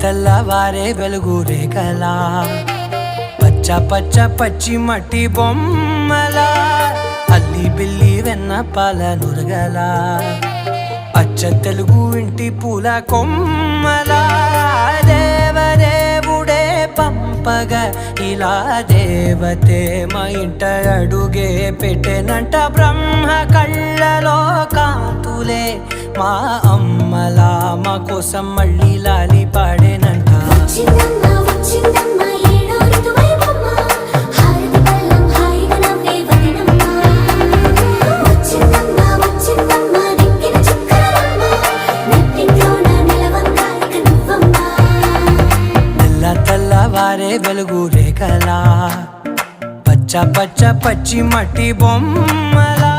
తెల్లవారే వెలుగు రేఖలా పచ్చ పచ్చ పచ్చి మట్టి బొమ్మలా అల్లి బిల్లి వెన్న పాల నురగలా అచ్చ తెలుగు ఇంటి పూల కొమ్మలా దేవదేవుడే పంపగా ఇలా దేవతే మా ఇంట అడుగే పెట్టెనంట బ్రహ్మ కళ్ళలో కాంతులే మా అమ్మలా మా కోసం మళ్ళీ లాలి పాడేనంట తెల్లవారే వెలుగు రేఖలా పచ్చ పచ్చ పచ్చి మట్టి బొమ్మలా